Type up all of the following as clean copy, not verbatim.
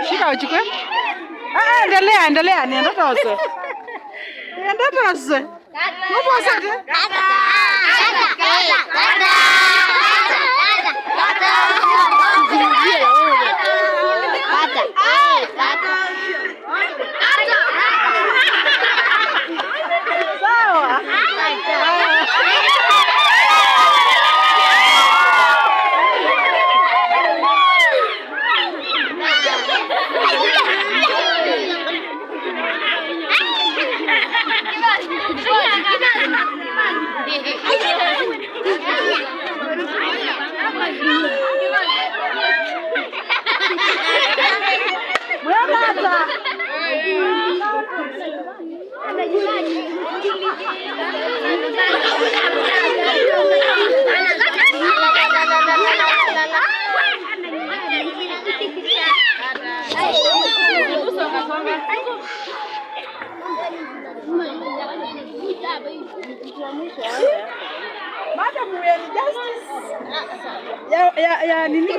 Shika uchukue. Endelea, endelea, nienda tose. Nienda tose. Hapo sasa. Madam, we are justice. Nini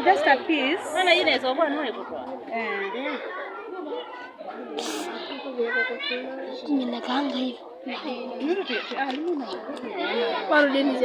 just a piece. Ana ile hizo bwana wewe kwa. Ninakaanga hivi. Bado deni